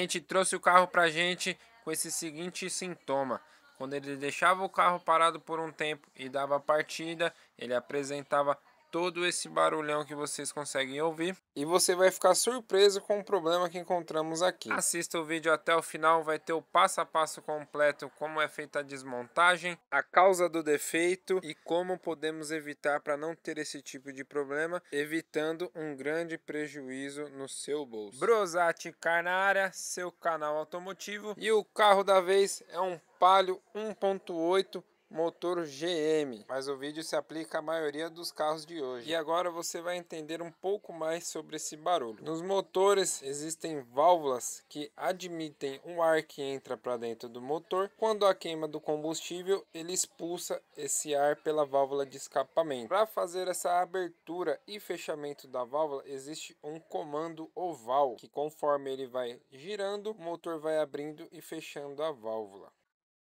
cliente trouxe o carro pra gente com esse seguinte sintoma. Quando ele deixava o carro parado por um tempo e dava partida, ele apresentava todo esse barulhão que vocês conseguem ouvir. E você vai ficar surpreso com o problema que encontramos aqui. Assista o vídeo até o final, vai ter o passo a passo completo, como é feita a desmontagem, a causa do defeito e como podemos evitar para não ter esse tipo de problema, evitando um grande prejuízo no seu bolso. Brosati Car na área, seu canal automotivo. E o carro da vez é um Palio 1.8 motor GM, mas o vídeo se aplica à maioria dos carros de hoje. E agora você vai entender um pouco mais sobre esse barulho. Nos motores existem válvulas que admitem o ar que entra para dentro do motor. Quando a queima do combustível, ele expulsa esse ar pela válvula de escapamento. Para fazer essa abertura e fechamento da válvula, existe um comando oval, que conforme ele vai girando, o motor vai abrindo e fechando a válvula.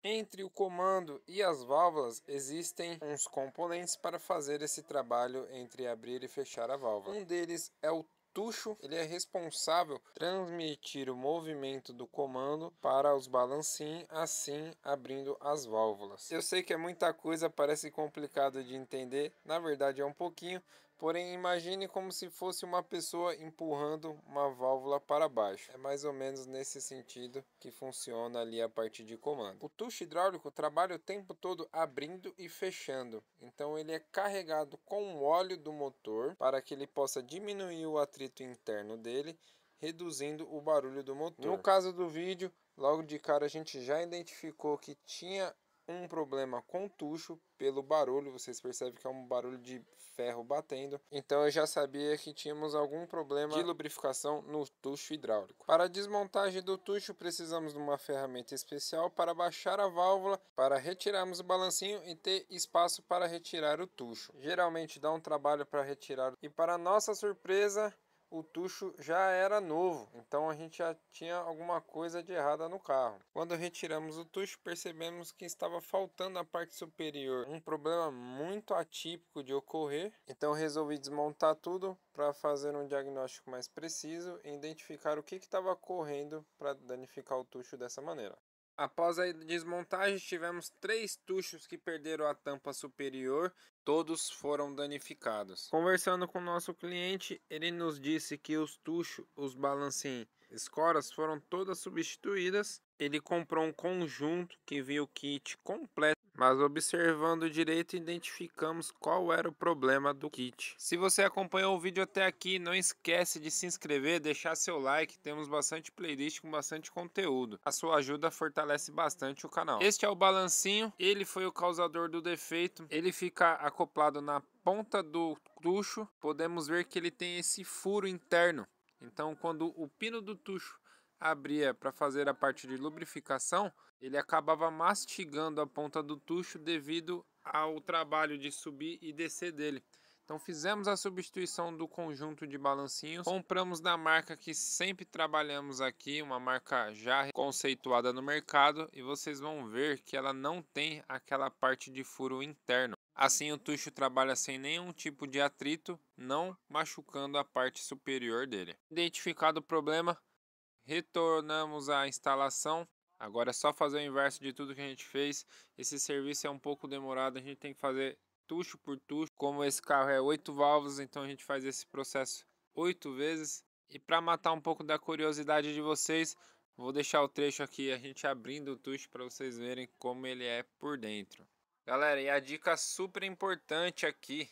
Entre o comando e as válvulas existem uns componentes para fazer esse trabalho entre abrir e fechar a válvula. Um deles é o tucho, ele é responsável por transmitir o movimento do comando para os balancinhos, assim abrindo as válvulas. Eu sei que é muita coisa, parece complicado de entender, na verdade é um pouquinho, porém imagine como se fosse uma pessoa empurrando uma válvula para baixo. É mais ou menos nesse sentido que funciona ali a parte de comando. O tucho hidráulico trabalha o tempo todo abrindo e fechando, então ele é carregado com o óleo do motor para que ele possa diminuir o atrito interno dele, reduzindo o barulho do motor. No caso do vídeo, logo de cara a gente já identificou que tinha um problema com o tucho pelo barulho. Vocês percebem que é um barulho de ferro batendo, então eu já sabia que tínhamos algum problema de lubrificação no tucho hidráulico. Para a desmontagem do tucho precisamos de uma ferramenta especial para baixar a válvula, para retirarmos o balancinho e ter espaço para retirar o tucho. Geralmente dá um trabalho para retirar, e para nossa surpresa o tucho já era novo, então a gente já tinha alguma coisa de errada no carro. Quando retiramos o tucho, percebemos que estava faltando a parte superior, um problema muito atípico de ocorrer. Então resolvi desmontar tudo para fazer um diagnóstico mais preciso e identificar o que estava ocorrendo para danificar o tucho dessa maneira. Após a desmontagem, tivemos 3 tuchos que perderam a tampa superior, todos foram danificados. Conversando com o nosso cliente, ele nos disse que os tuchos, os balancinhos, escoras foram todas substituídas. Ele comprou um conjunto que vinha o kit completo, mas observando direito identificamos qual era o problema do kit. Se você acompanhou o vídeo até aqui, não esquece de se inscrever, deixar seu like, temos bastante playlist com bastante conteúdo. A sua ajuda fortalece bastante o canal. Este é o balancinho, ele foi o causador do defeito, ele fica acoplado na ponta do tucho. Podemos ver que ele tem esse furo interno, então quando o pino do tucho abria para fazer a parte de lubrificação, ele acabava mastigando a ponta do tucho devido ao trabalho de subir e descer dele. Então fizemos a substituição do conjunto de balancinhos, compramos da marca que sempre trabalhamos aqui, uma marca já conceituada no mercado, e vocês vão ver que ela não tem aquela parte de furo interno. Assim o tucho trabalha sem nenhum tipo de atrito, não machucando a parte superior dele. Identificado o problema, retornamos à instalação. Agora é só fazer o inverso de tudo que a gente fez. Esse serviço é um pouco demorado, a gente tem que fazer tucho por tucho. Como esse carro é 8 válvulas, então a gente faz esse processo 8 vezes. E para matar um pouco da curiosidade de vocês, vou deixar o trecho aqui, a gente abrindo o tucho para vocês verem como ele é por dentro. Galera, e a dica super importante aqui: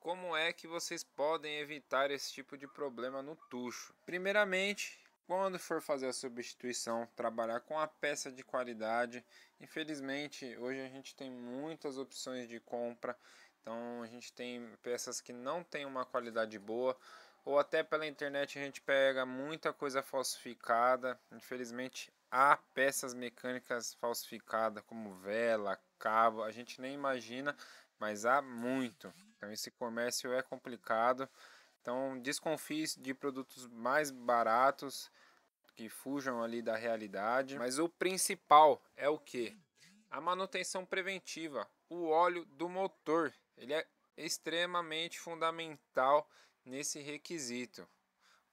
como é que vocês podem evitar esse tipo de problema no tucho? Primeiramente, quando for fazer a substituição, trabalhar com a peça de qualidade. Infelizmente, hoje a gente tem muitas opções de compra, então a gente tem peças que não tem uma qualidade boa, ou até pela internet a gente pega muita coisa falsificada. Infelizmente, há peças mecânicas falsificadas, como vela, cabo, a gente nem imagina, mas há muito. Então esse comércio é complicado. Então desconfie de produtos mais baratos, que fujam ali da realidade. Mas o principal é o que? A manutenção preventiva. O óleo do motor, ele é extremamente fundamental nesse requisito.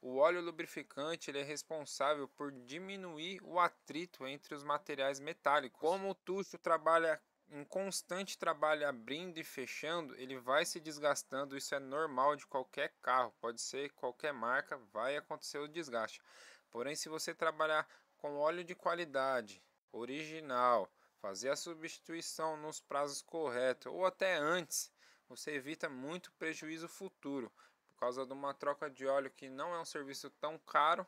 O óleo lubrificante ele é responsável por diminuir o atrito entre os materiais metálicos. Como o tucho trabalha em constante trabalho abrindo e fechando, ele vai se desgastando. Isso é normal de qualquer carro, pode ser qualquer marca, vai acontecer o desgaste. Porém, se você trabalhar com óleo de qualidade, original, fazer a substituição nos prazos corretos ou até antes, você evita muito prejuízo futuro por causa de uma troca de óleo que não é um serviço tão caro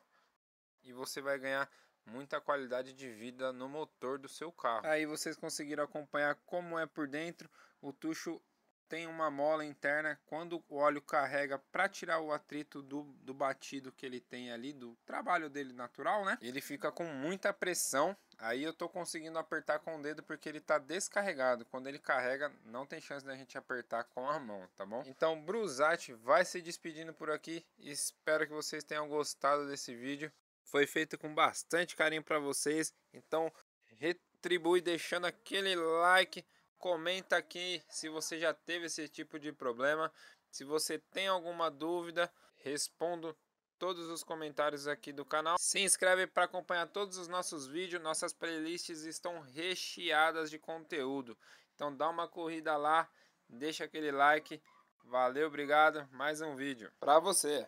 e você vai ganhar muita qualidade de vida no motor do seu carro. Aí vocês conseguiram acompanhar como é por dentro. O tucho tem uma mola interna. Quando o óleo carrega para tirar o atrito do batido que ele tem ali, do trabalho dele natural, né? Ele fica com muita pressão. Aí eu tô conseguindo apertar com o dedo porque ele tá descarregado. Quando ele carrega, não tem chance da gente apertar com a mão, tá bom? Então, Brusat vai se despedindo por aqui. Espero que vocês tenham gostado desse vídeo. Foi feito com bastante carinho para vocês. Então, retribui deixando aquele like. Comenta aqui se você já teve esse tipo de problema. Se você tem alguma dúvida, respondo todos os comentários aqui do canal. Se inscreve para acompanhar todos os nossos vídeos. Nossas playlists estão recheadas de conteúdo. Então dá uma corrida lá, deixa aquele like. Valeu, obrigado. Mais um vídeo para você.